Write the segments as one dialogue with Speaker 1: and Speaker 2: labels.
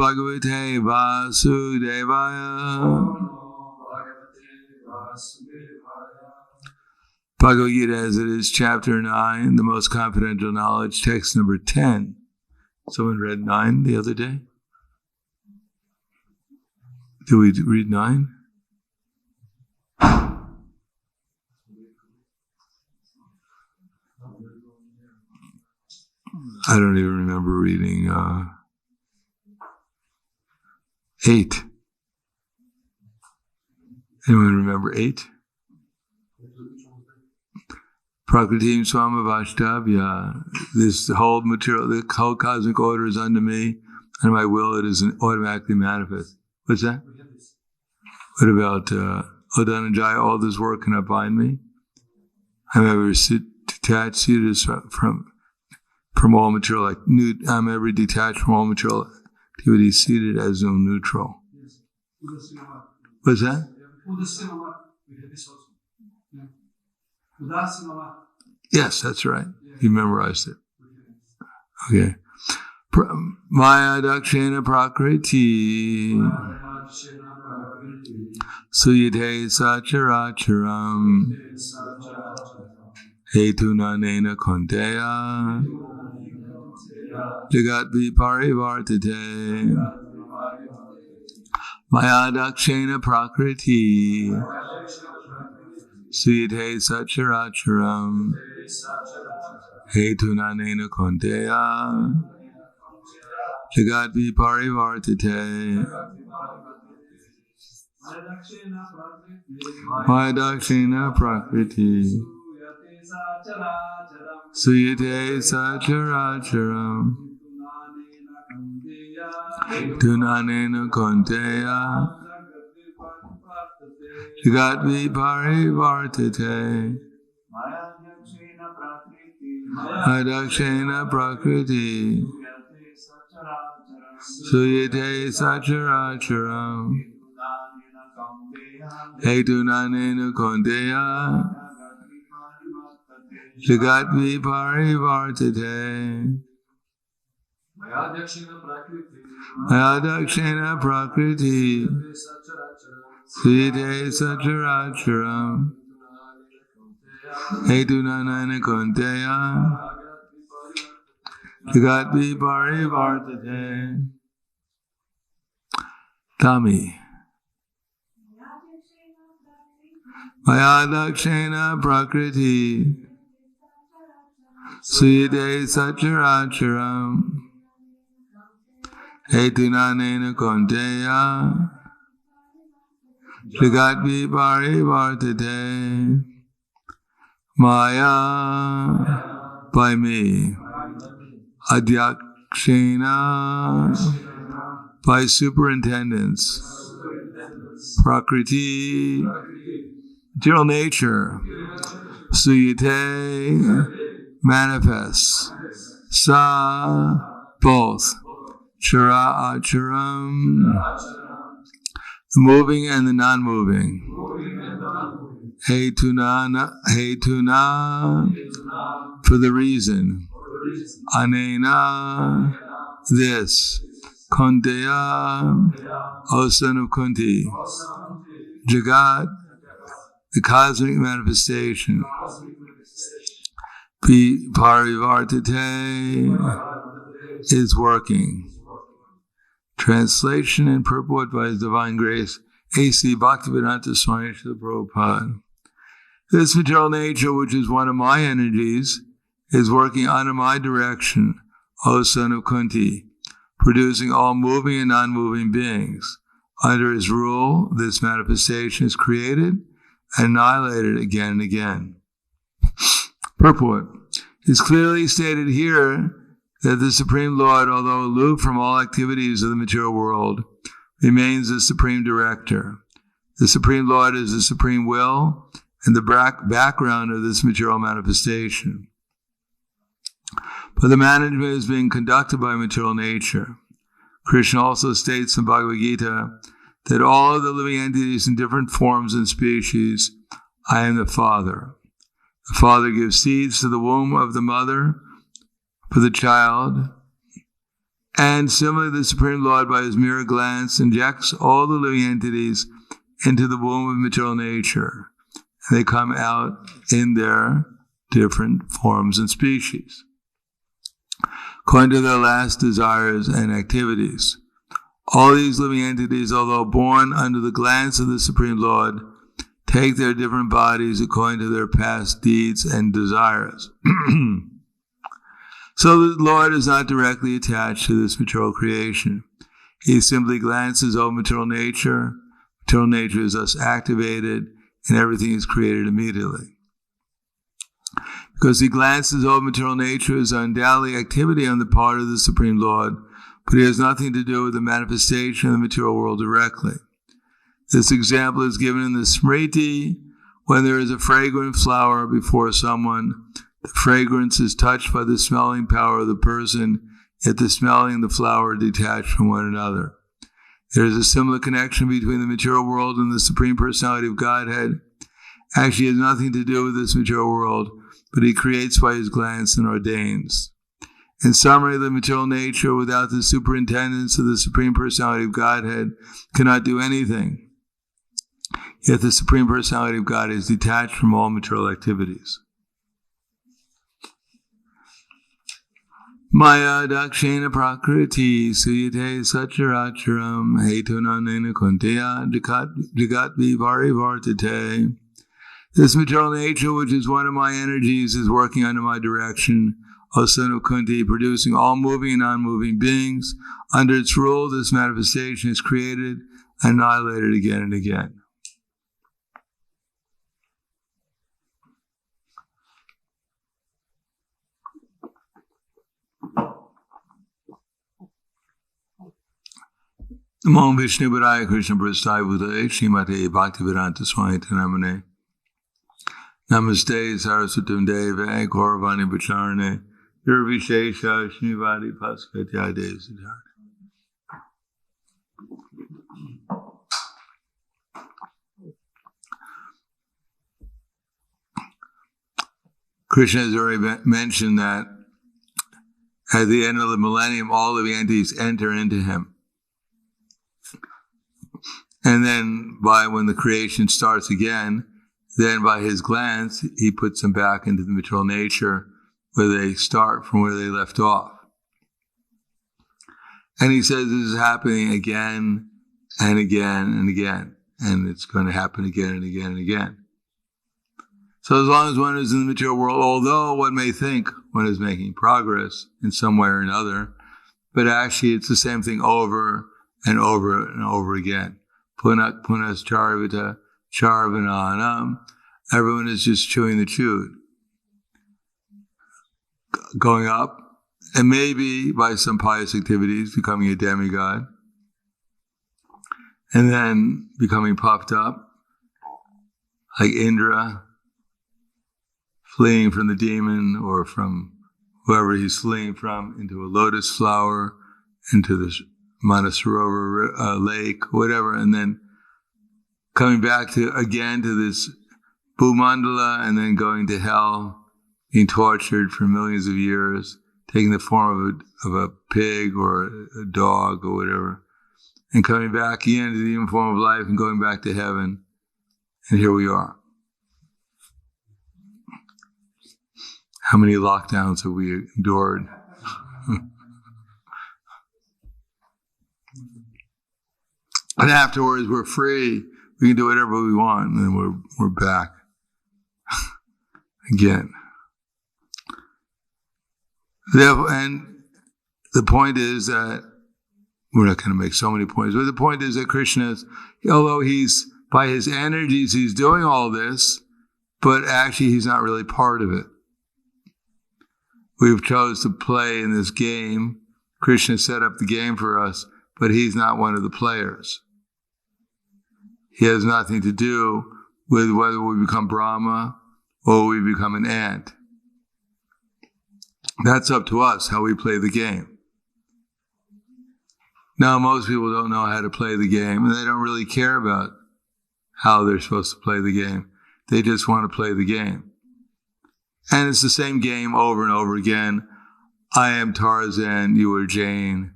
Speaker 1: Bhagavate Vasudevaya. Bhagavad Gita as it is, chapter 9, the most confidential knowledge, text number 10. Someone read 9 the other day? Did we read 9? I don't even remember reading 8. Anyone remember 8? Prahladananda Swami Vaishnavya. This whole material, the whole cosmic order is under me, and my will it is automatically manifest. What's that? What about Dhananjaya? All this work cannot bind me. I'm ever detached, seated from all material, like I'm ever detached from all material activity, seated as no neutral. What's that? Yes, that's right. You memorized it. Okay. Maya dakshena prakriti suyate sacharacharam hetunanena konteya jagat viparivartate. Maya dakshena prakriti suyate sacharacharam hetunanena konteya jagat viparivartate. Maya dakshena prakriti suyate sacharacharam tunanena konteya jagat viparivartate. Maya dakshena prakriti suyate sacharacharam hetunanena konteya jagat viparivartate. Maya dakshena prakriti suyate sacharacharam hetunanena konteya jagat viparivartate. Tami. Maya dakshena prakriti suyate sacharacharam hetunanena konteya jagat viparivartate. Maya, by me. Adhyakshena, by superintendence. Prakriti, material nature. Suyate, manifests. Sa, both. Chara acharam, the moving and the non-moving. Hetuna, for the reason. Anena, this. Kunteya, O son of Kunti. Jagat, the cosmic manifestation. Parivartate is working. Translation and purport by His Divine Grace, A.C. Bhaktivedanta Swami Srila Prabhupada. This material nature, which is one of my energies, is working under my direction, O son of Kunti, producing all moving and non-moving beings. Under his rule, this manifestation is created and annihilated again and again. Purport. It is clearly stated here that the Supreme Lord, although aloof from all activities of the material world, remains the Supreme Director. The Supreme Lord is the Supreme Will and the background of this material manifestation. But the management is being conducted by material nature. Krishna also states in Bhagavad Gita that all of the living entities in different forms and species, I am the Father. The Father gives seeds to the womb of the mother for the child, And similarly, the Supreme Lord, by his mere glance, injects all the living entities into the womb of material nature. And they come out in their different forms and species, according to their last desires and activities. All these living entities, although born under the glance of the Supreme Lord, take their different bodies according to their past deeds and desires. So the Lord is not directly attached to this material creation. He simply glances over material nature. Material nature is thus activated, and everything is created immediately. Because he glances over material nature is undoubtedly activity on the part of the Supreme Lord, but it has nothing to do with the manifestation of the material world directly. This example is given in the Smriti. When there is a fragrant flower before someone, the fragrance is touched by the smelling power of the person, yet the smelling and the flower are detached from one another. There is a similar connection between the material world and the Supreme Personality of Godhead. Actually, it has nothing to do with this material world, but he creates by his glance and ordains. In summary, the material nature, without the superintendence of the Supreme Personality of Godhead, cannot do anything. Yet the Supreme Personality of God is detached from all material activities. Maya dakshena prakriti suyate sacharacharam hetunanena kunteya jagat vivari vartate. This material nature, which is one of my energies, is working under my direction, O son of Kunti, producing all moving and non-moving beings. Under its rule, this manifestation is created and annihilated again and again. Namo Vishnu Padaya Krishna Prasthaya Bhutale Srimate Bhaktivedanta Swami Namane. Namaste Saraswatam Deve Gauravani Bacharane Nirvishesha Shnivadi Paskatya Devasiddhartha. Krishna has already mentioned that at the end of the millennium, all of the entities enter into him. And then when the creation starts again, then by his glance, he puts them back into the material nature where they start from where they left off. And he says this is happening again and again and again. And it's going to happen again and again and again. So as long as one is in the material world, although one may think one is making progress in some way or another, but actually it's the same thing over and over and over again. Punak punas charvita charvananam. Everyone is just chewing the chewed. Going up, and maybe by some pious activities, becoming a demigod, and then becoming puffed up, like Indra, fleeing from the demon or from whoever he's fleeing from, into a lotus flower, into the Manasarovar lake, whatever, and then coming back again to this Bhumandala, and then going to hell, being tortured for millions of years, taking the form of a pig or a dog or whatever, and coming back again to the human form of life and going back to heaven. And here we are. How many lockdowns have we endured? And afterwards, we're free. We can do whatever we want, and then we're back again. And the point is that we're not going to make so many points, but the point is that Krishna, although he's by his energies, he's doing all this, but actually he's not really part of it. We've chose to play in this game. Krishna set up the game for us, but he's not one of the players. He has nothing to do with whether we become Brahma or we become an ant. That's up to us, how we play the game. Now, most people don't know how to play the game, and they don't really care about how they're supposed to play the game. They just want to play the game. And it's the same game over and over again. I am Tarzan, you are Jane.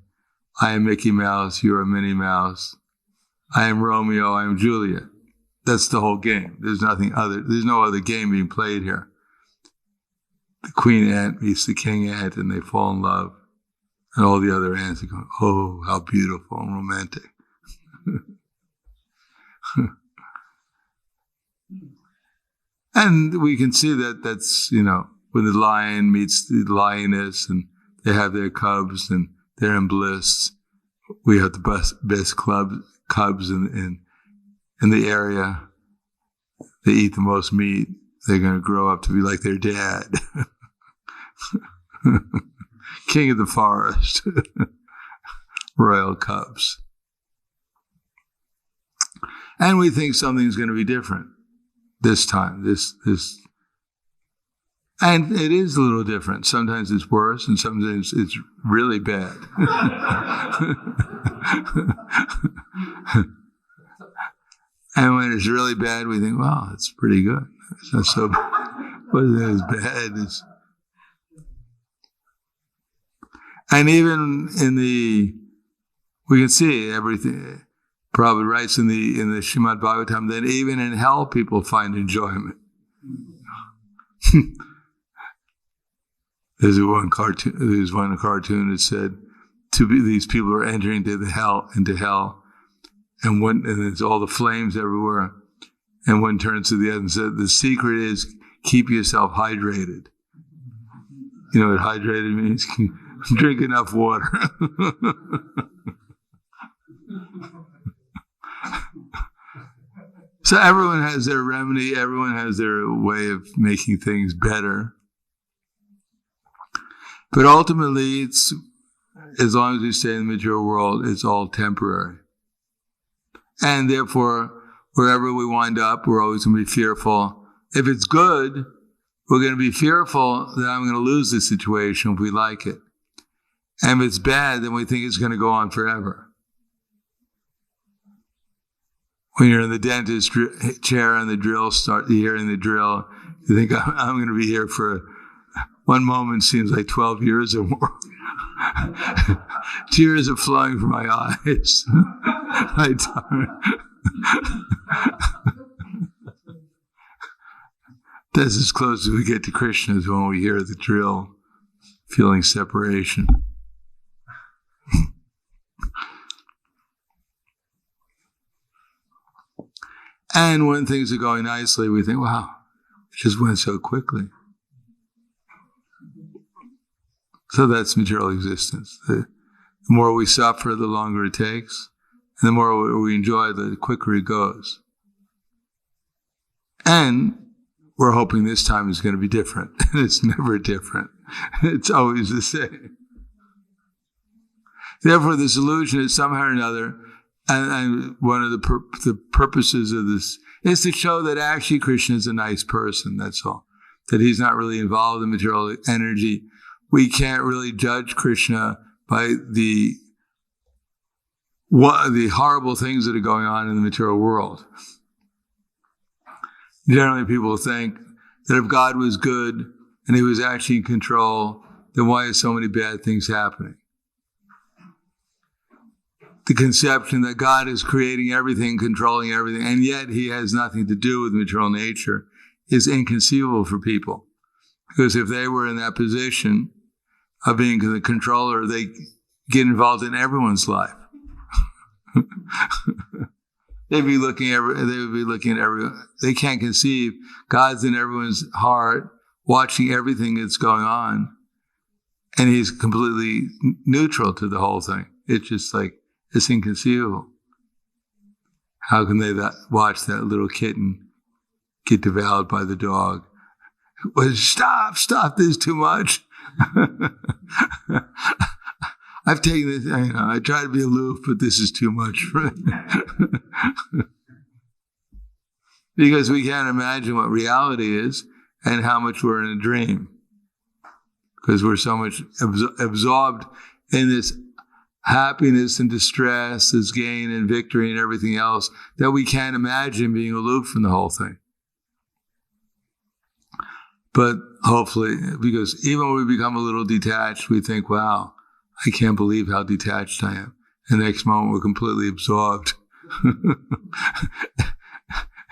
Speaker 1: I am Mickey Mouse, you are Minnie Mouse. I am Romeo, I am Juliet. That's the whole game. There's no other game being played here. The queen ant meets the king ant and they fall in love. And all the other ants are going, oh, how beautiful and romantic. And we can see that that's, when the lion meets the lioness and they have their cubs and they're in bliss. We have the best cubs in the area. They eat the most meat. They're going to grow up to be like their dad. King of the forest. Royal cubs. And we think something's going to be different this time. And it is a little different. Sometimes it's worse and sometimes it's really bad. And when it's really bad, we think, wow, it's pretty good. It's not so bad. It wasn't as bad as... And even we can see everything. Prabhupada writes in the Srimad Bhagavatam that even in hell people find enjoyment. There's one cartoon that said, these people are entering into hell, and there's all the flames everywhere. And one turns to the other and said, the secret is keep yourself hydrated. You know what hydrated means? Drink enough water. So everyone has their remedy, everyone has their way of making things better. But ultimately, it's, as long as we stay in the material world, it's all temporary. And therefore, wherever we wind up, we're always going to be fearful. If it's good, we're going to be fearful that I'm going to lose this situation if we like it. And if it's bad, then we think it's going to go on forever. When you're in the dentist chair and the drill you're hearing the drill, you think, I'm going to be here for one moment seems like 12 years or more. Tears are flowing from my eyes. That's as close as we get to Krishna as when we hear the drill, feeling separation. And when things are going nicely, we think, wow, it just went so quickly. So that's material existence. The more we suffer, the longer it takes. And the more we enjoy, the quicker it goes. And we're hoping this time is going to be different. And it's never different. It's always the same. Therefore, the solution is somehow or another, and one of the purposes of this is to show that actually Krishna is a nice person, that's all. That he's not really involved in material energy. We can't really judge Krishna by the horrible things that are going on in the material world. Generally, people think that if God was good and he was actually in control, then why are so many bad things happening? The conception that God is creating everything, controlling everything, and yet he has nothing to do with material nature is inconceivable for people. Because if they were in that position of being the controller, they get involved in everyone's life. They would be looking at everyone. They can't conceive. God's in everyone's heart, watching everything that's going on, and he's completely neutral to the whole thing. It's just like, it's inconceivable. How can they watch that little kitten get devoured by the dog? Well, stop, this is too much. I've taken this, I try to be aloof, but this is too much for me. Because we can't imagine what reality is and how much we're in a dream. Because we're so much absorbed in this happiness and distress, this gain and victory and everything else, that we can't imagine being aloof from the whole thing. But hopefully, because even when we become a little detached, we think, wow, I can't believe how detached I am. And the next moment, we're completely absorbed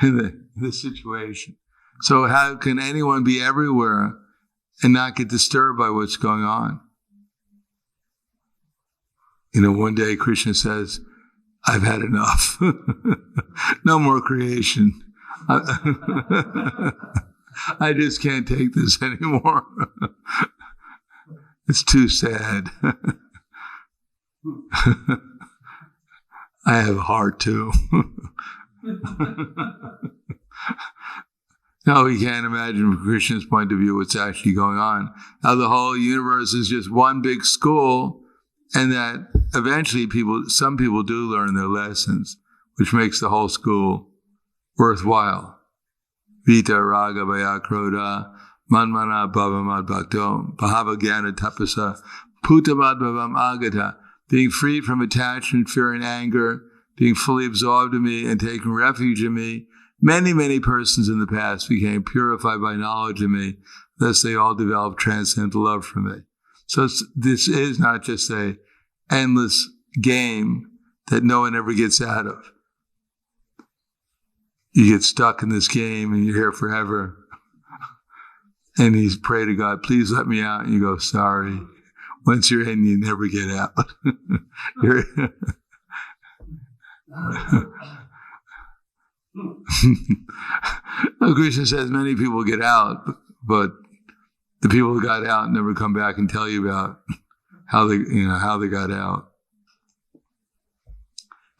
Speaker 1: in the situation. So how can anyone be everywhere and not get disturbed by what's going on? One day Krishna says, I've had enough. No more creation. I just can't take this anymore. It's too sad. I have a heart too. No, we can't imagine from Krishna's point of view what's actually going on. Now the whole universe is just one big school, and that eventually some people do learn their lessons, which makes the whole school worthwhile. Vita raga vaya krodha manmana bhavamad bhakto bhava jnana tapasa putamad bhavam agata. Being freed from attachment, fear, and anger, being fully absorbed in me and taking refuge in me. Many, many persons in the past became purified by knowledge of me, thus they all developed transcendental love for me. So this is not just an endless game that no one ever gets out of. You get stuck in this game and you're here forever. And you pray to God, please let me out. And you go, sorry. Once you're in, you never get out. Krishna says many people get out, but the people who got out never come back and tell you about how they got out.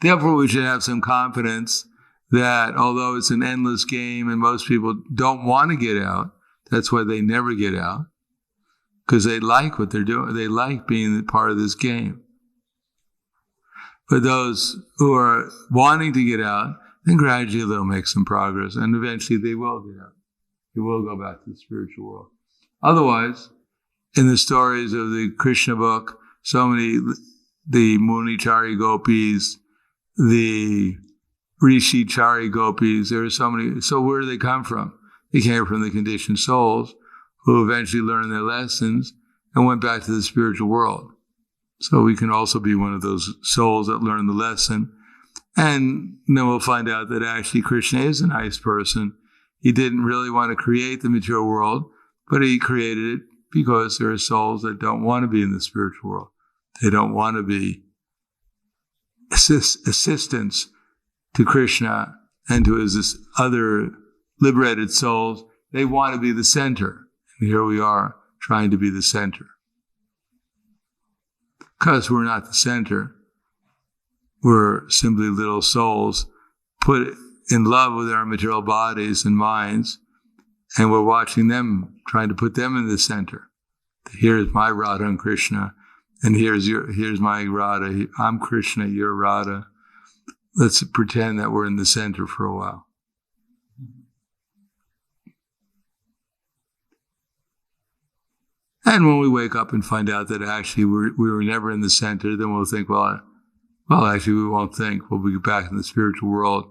Speaker 1: Therefore, we should have some confidence that although it's an endless game and most people don't want to get out, that's why they never get out, because they like what they're doing. They like being part of this game. But those who are wanting to get out, then gradually they'll make some progress, and eventually they will get out. They will go back to the spiritual world. Otherwise, in the stories of the Krishna book, so many, the Munichari gopis, the Rishi-chari gopis, there are so many. So where do they come from? They came from the conditioned souls who eventually learned their lessons and went back to the spiritual world. So we can also be one of those souls that learned the lesson. And then we'll find out that actually Krishna is a nice person. He didn't really want to create the material world, but he created it because there are souls that don't want to be in the spiritual world. They don't want to be assistants to Krishna and to his other liberated souls. They want to be the center. And here we are trying to be the center. Because we're not the center. We're simply little souls put in love with our material bodies and minds, and we're watching them, trying to put them in the center. Here's my Radha and Krishna, and here's my Radha. I'm Krishna, you're Radha. Let's pretend that we're in the center for a while. And when we wake up and find out that actually we were never in the center, then we'll think, well, actually we won't think. We'll be back in the spiritual world,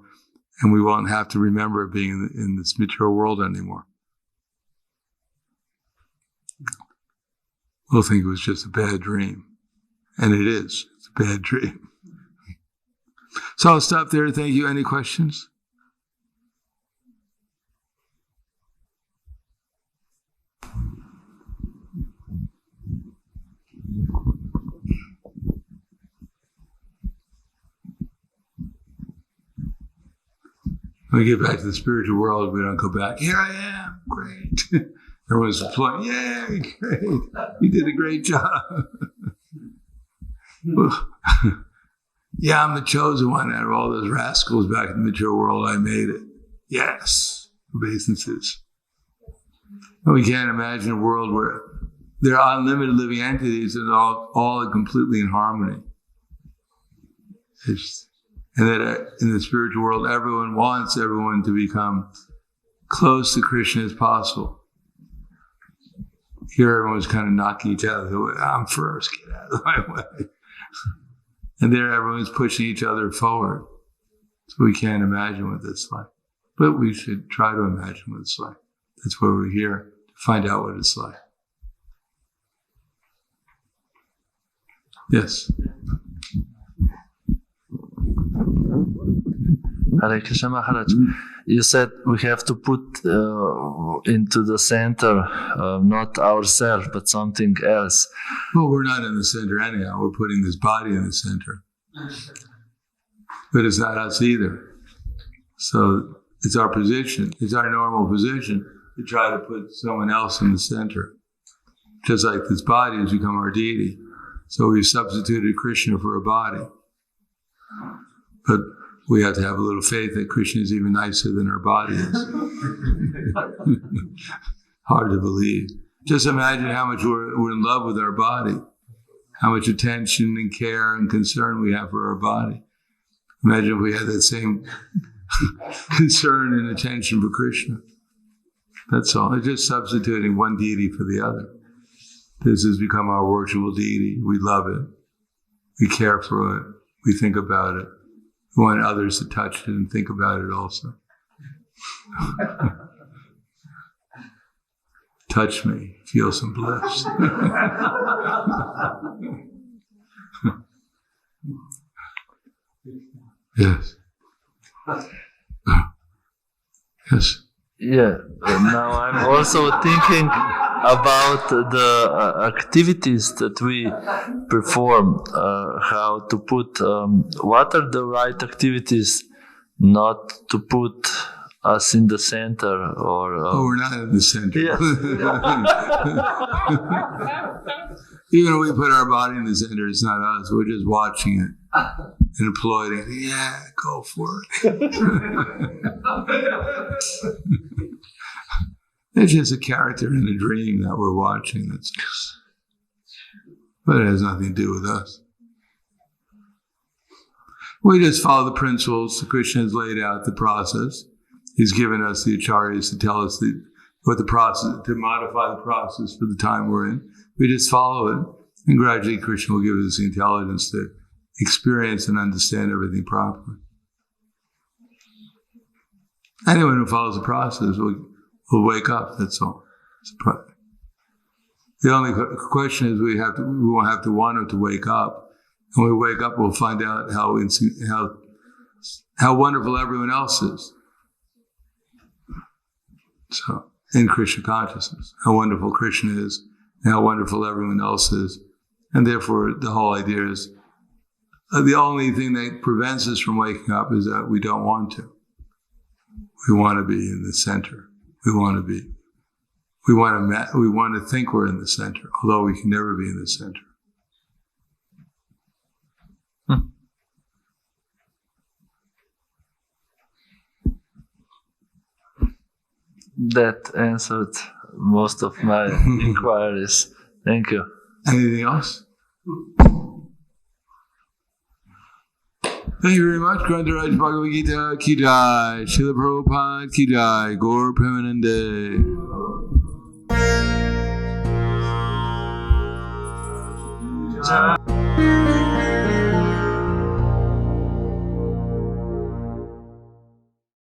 Speaker 1: and we won't have to remember being in this material world anymore. We'll think it was just a bad dream. And it is. It's a bad dream. So I'll stop there. Thank you. Any questions? When we get back to the spiritual world, we don't go back, here I am, great. Everyone's applauding, yay, great. You did a great job. Yeah, I'm the chosen one out of all those rascals back in the material world. I made it. Yes, obeisances. And we can't imagine a world where there are unlimited living entities and all completely in harmony. And that in the spiritual world, everyone wants everyone to become close to Krishna as possible. Here, everyone's kind of knocking each other away. I'm first, get out of my way. And there, everyone's pushing each other forward. So we can't imagine what that's like. But we should try to imagine what it's like. That's why we're here, to find out what it's like. Yes.
Speaker 2: Hare Krishna Maharaj, you said we have to put into the center not ourselves but something else.
Speaker 1: Well, we're not in the center anyhow. We're putting this body in the center. But it's not us either. So it's our position. It's our normal position to try to put someone else in the center. Just like this body has become our deity. So we've substituted Krishna for a body. But we have to have a little faith that Krishna is even nicer than our body is. Hard to believe. Just imagine how much we're in love with our body. How much attention and care and concern we have for our body. Imagine if we had that same concern and attention for Krishna. That's all. It's just substituting one deity for the other. This has become our worshipful deity. We love it. We care for it. We think about it. We want others to touch it and think about it also. Touch me. Feel some bliss. Yes. Yes.
Speaker 2: Yeah. Now I'm also thinking about the activities that we perform. How to put. What are the right activities? Not to put us in the center, or.
Speaker 1: We're not in the center.
Speaker 2: Yeah.
Speaker 1: Even if we put our body in the center, it's not us. We're just watching it and applauding. Yeah, go for it. It's just a character in a dream that we're watching. That's but it has nothing to do with us. We just follow the principles. Krishna has laid out the process. He's given us the acharyas to tell us what the process, to modify the process for the time we're in. We just follow it, and gradually Krishna will give us the intelligence to experience and understand everything properly. Anyone who follows the process will wake up. That's all. The only question is we won't have to want to wake up. When we wake up, we'll find out how wonderful everyone else is. So, in Krishna consciousness, how wonderful Krishna is, and how wonderful everyone else is. And therefore, the whole idea is, the only thing that prevents us from waking up is that we don't want to. We want to be in the center. We want to think we're in the center, although we can never be in the center.
Speaker 2: That answered most of my inquiries. Thank you.
Speaker 1: Anything else? Thank you very much. Grantaraj Bhagavad Gita ki jai. Srila Prabhupada ki jai. Gaur Premanande.